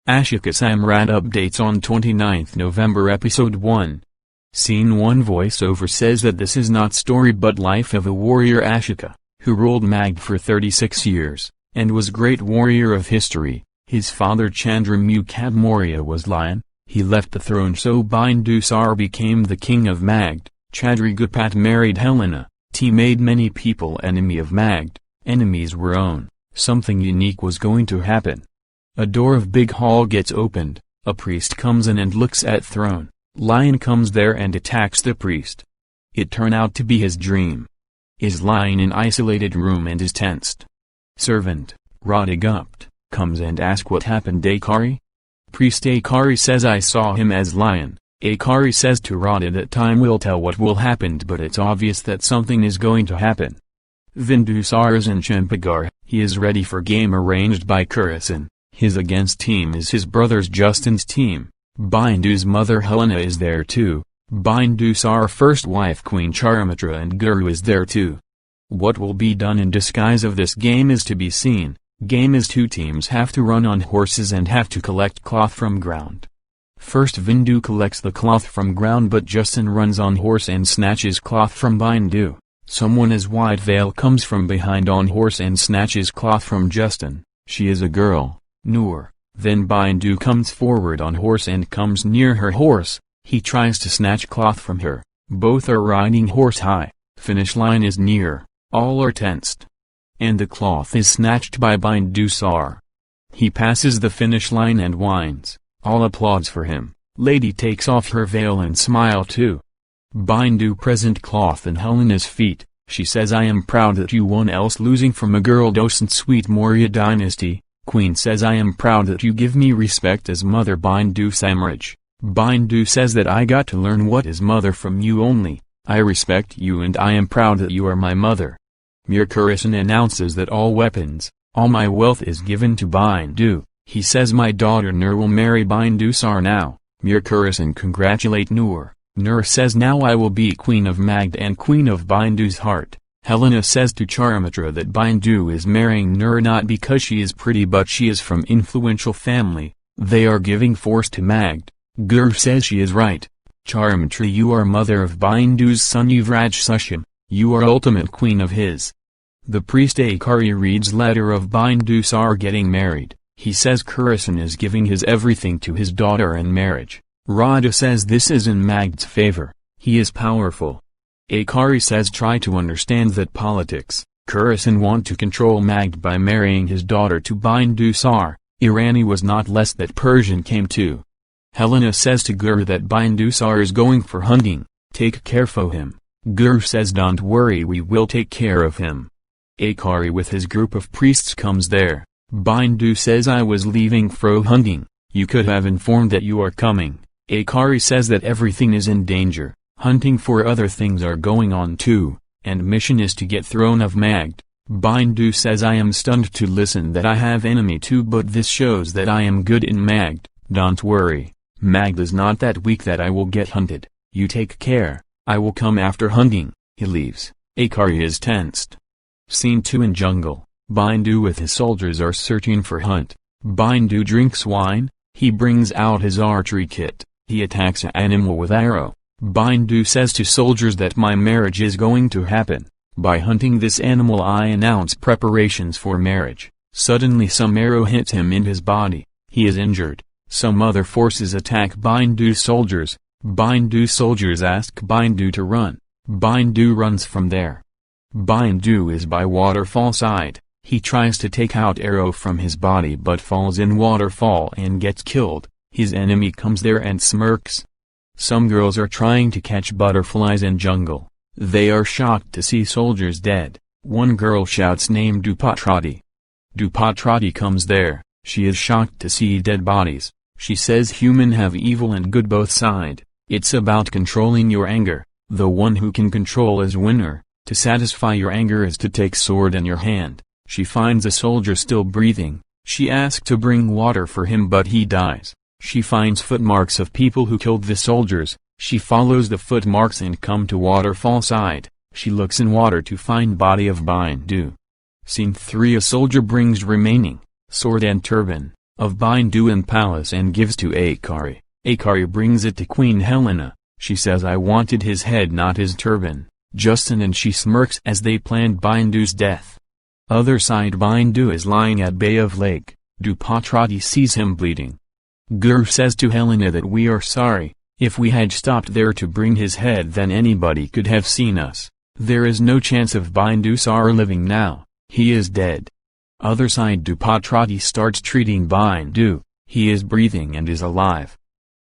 Ashoka Samrat updates on 29th November Episode 1. Scene 1 voiceover says that this is not story but life of a warrior Ashoka, who ruled Magd for 36 years, and was great warrior of history. His father Chandramukad Maurya was lion, he left the throne so Bindusar became the king of Magd. Chandragupta married Helena, made many people enemy of Magd, enemies were own, something unique was going to happen. A door of big hall gets opened, a priest comes in and looks at throne, lion comes there and attacks the priest. It turned out to be his dream. Is lying in isolated room and is tensed. Servant, Radhagupt, comes and asks what happened Akari? Priest Akari says I saw him as lion. Akari says to Radha that time will tell what will happen but it's obvious that something is going to happen. Bindusar is in Champagar, he is ready for game arranged by Kurisan. His against team is his brother's Justin's team. Bindu's mother Helena is there too. Bindusar's first wife Queen Charamatra and Guru is there too. What will be done in disguise of this game is to be seen. Game is two teams have to run on horses and have to collect cloth from ground. First Bindu collects the cloth from ground but Justin runs on horse and snatches cloth from Bindu. Someone as white veil comes from behind on horse and snatches cloth from Justin. She is a girl, Noor. Then Bindu comes forward on horse and comes near her horse. He tries to snatch cloth from her. Both are riding horse high. Finish line is near. All are tensed. And the cloth is snatched by Bindusar. He passes the finish line and whines. All applauds for him. Lady takes off her veil and smile too. Bindu present cloth in Helena's feet. She says I am proud that you won else losing from a girl docent sweet Maurya dynasty. Queen says I am proud that you give me respect as mother Bindu Samraj. Bindu says that I got to learn what is mother from you only. I respect you and I am proud that you are my mother. Mir Kurisan announces that all weapons, all my wealth is given to Bindu. He says my daughter Noor will marry Bindusar now. Mir Kurisan congratulate Noor. Noor says now I will be queen of Magd and queen of Bindu's heart. Helena says to Charamatra that Bindu is marrying Noor not because she is pretty but she is from influential family. They are giving force to Magd. Guru says she is right. Charamatra you are mother of Bindu's son Yuvraj Susham. You are ultimate queen of his. The priest Akari reads letter of Bindusar getting married. He says Kurisan is giving his everything to his daughter in marriage. Radha says this is in Magd's favor. He is powerful. Akari says try to understand that politics. Kurisan want to control Magd by marrying his daughter to Bindusar. Irani was not less that Persian came too. Helena says to Guru that Bindusar is going for hunting. Take care for him. Guru says don't worry we will take care of him. Akari with his group of priests comes there. Bindu says I was leaving for hunting. You could have informed that you are coming. Akari says that everything is in danger. Hunting for other things are going on too, and mission is to get throne of Magd. Bindu says I am stunned to listen that I have enemy too but this shows that I am good in Magd. Don't worry. Magd is not that weak that I will get hunted. You take care. I will come after hunting. He leaves. Akari is tensed. Scene 2 in jungle. Bindu with his soldiers are searching for hunt. Bindu drinks wine. He brings out his archery kit. He attacks an animal with arrow. Bindu says to soldiers that my marriage is going to happen. By hunting this animal I announce preparations for marriage. Suddenly some arrow hits him in his body. He is injured. Some other forces attack Bindu's soldiers. Bindu's soldiers ask Bindu to run. Bindu runs from there. Bindu is by waterfall side. He tries to take out arrow from his body but falls in waterfall and gets killed. His enemy comes there and smirks. Some girls are trying to catch butterflies in jungle. They are shocked to see soldiers dead. One girl shouts name Dupatrati. Dupatrati comes there. She is shocked to see dead bodies. She says human have evil and good both side. It's about controlling your anger. The one who can control is winner. To satisfy your anger is to take sword in your hand. She finds a soldier still breathing. She asks to bring water for him but he dies. She finds footmarks of people who killed the soldiers. She follows the footmarks and come to waterfall side. She looks in water to find body of Bindu. Scene 3 a soldier brings remaining, sword and turban. of Bindu in palace and gives to Akari. Akari brings it to Queen Helena. She says I wanted his head not his turban. Justin and she smirks as they planned Bindu's death. Other side Bindu is lying at bay of lake. Dupatrati sees him bleeding. Guru says to Helena that we are sorry. If we had stopped there to bring his head then anybody could have seen us. There is no chance of Bindu Sar living now. He is dead. Other side Dupatrati starts treating Bindu. He is breathing and is alive.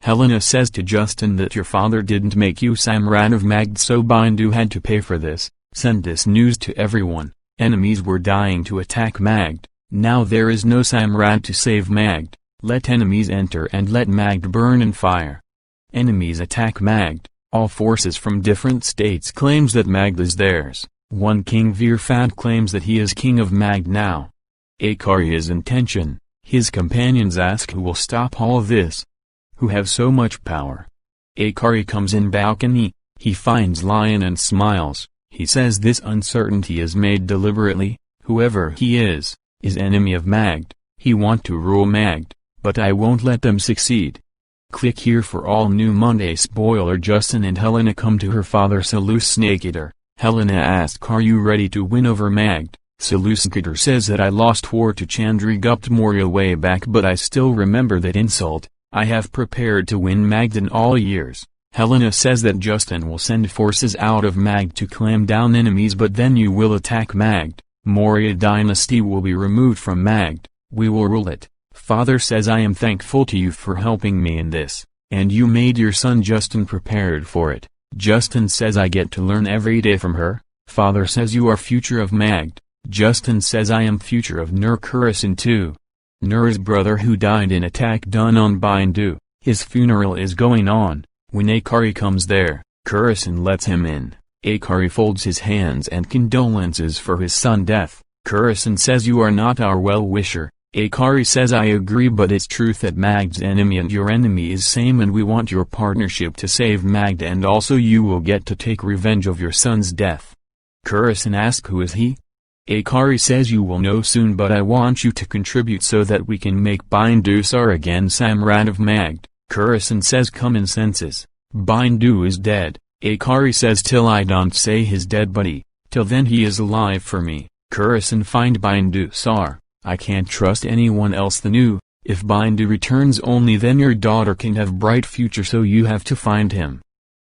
Helena says to Justin that your father didn't make you Samrat of Magd so Bindu had to pay for this. Send this news to everyone. Enemies were dying to attack Magd. Now there is no Samrat to save Magd. Let enemies enter and let Magd burn in fire. Enemies attack Magd. All forces from different states claims that Magd is theirs. One King Virfad claims that he is king of Magd now. Akari is in tension. His companions ask who will stop all of this. Who have so much power. Akari comes in balcony. He finds Lion and smiles. He says this uncertainty is made deliberately. Whoever he is enemy of Magd. He want to rule Magd, but I won't let them succeed. Click here for all new Monday spoiler. Justin and Helena come to her father Seleucus. Helena asks are you ready to win over Magd? Seleucus says that I lost war to Chandragupta Maurya way back but I still remember that insult. I have prepared to win Magd in all years. Helena says that Justin will send forces out of Magd to clamp down enemies but then you will attack Magd. Maurya dynasty will be removed from Magd. We will rule it. Father says I am thankful to you for helping me in this, and you made your son Justin prepared for it. Justin says I get to learn every day from her. Father says you are future of Magd. Justin says I am future of Nur Kurisin too. Nur's brother who died in attack done on Bindu. His funeral is going on. When Akari comes there, Kurisin lets him in. Akari folds his hands and condolences for his son's death. Kurisin says you are not our well-wisher. Akari says I agree but it's truth that Magd's enemy and your enemy is same and we want your partnership to save Magd and also you will get to take revenge of your son's death. Kurisin asks who is he? Akari says you will know soon but I want you to contribute so that we can make Bindu Sar again Samrat of Magd. Kurisin says common senses. Bindu is dead. Akari says till I don't say his dead buddy, till then he is alive for me. Kurisin find Bindu Sar. I can't trust anyone else than you. If Bindu returns only then your daughter can have bright future so you have to find him.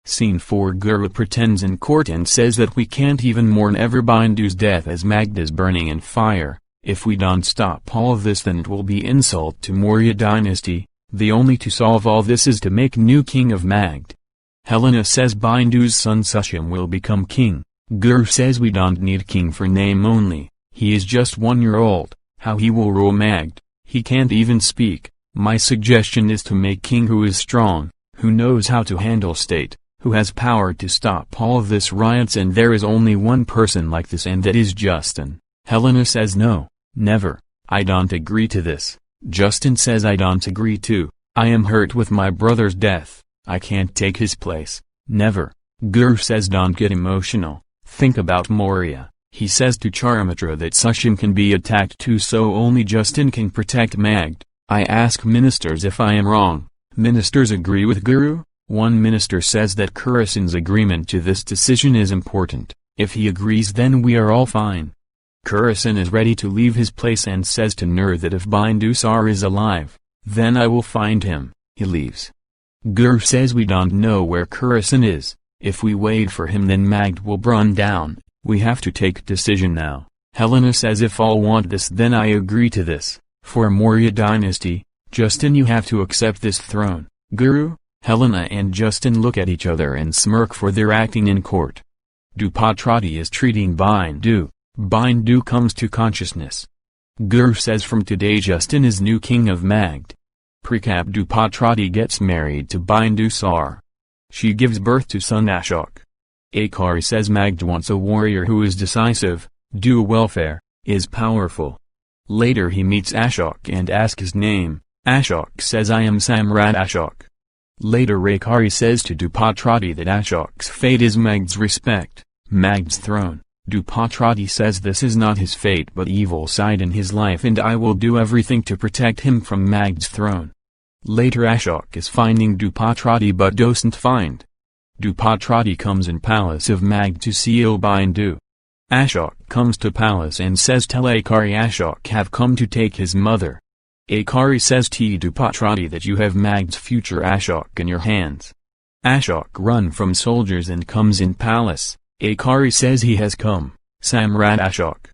Scene 4 Guru pretends in court and says that we can't even mourn ever Bindu's death as Magd is burning in fire. If we don't stop all of this then it will be insult to Maurya dynasty. The only to solve all this is to make new king of Magd. Helena says Bindu's son Sushim will become king. Guru says we don't need king for name only. He is just 1 year old. How he will rule Magd? He can't even speak. My suggestion is to make king who is strong, who knows how to handle state, who has power to stop all of this riots and there is only one person like this and that is Justin. Helena says no, never. I don't agree to this. Justin says I don't agree too. I am hurt with my brother's death. I can't take his place. Never. Guru says don't get emotional. Think about Maurya. He says to Charamitra that Sushim can be attacked too so only Justin can protect Magd. I ask ministers if I am wrong. Ministers agree with Guru? One minister says that Kurisin's agreement to this decision is important. If he agrees then we are all fine. Kurisin is ready to leave his place and says to Nur that if Bindu Sar is alive, then I will find him. He leaves. Guru says we don't know where Kurisin is. If we wait for him then Magd will burn down. We have to take decision now. Helena says if all want this then I agree to this. For Maurya dynasty, Justin you have to accept this throne. Guru? Helena and Justin look at each other and smirk for their acting in court. Dupatrati is treating Bindu. Bindu comes to consciousness. Guru says from today Justin is new king of Magd. Prekap Dupatrati gets married to Bindu Sar. She gives birth to son Ashoka. Akari says Magd wants a warrior who is decisive, do welfare, is powerful. Later he meets Ashoka and asks his name. Ashoka says I am Samrat Ashoka. Later Akari says to Dupatrati that Ashoka's fate is Magd's respect, Magd's throne. Dupatrati says this is not his fate but evil side in his life, and I will do everything to protect him from Magd's throne. Later Ashoka is finding Dupatrati but doesn't find. Dupatrati comes in palace of Magd to seal Bindu. Ashoka comes to palace and says tell Akari Ashoka have come to take his mother. Akari says to Dupatrati that you have Magd's future Ashoka in your hands. Ashoka run from soldiers and comes in palace. Akari says he has come. Samrat Ashoka.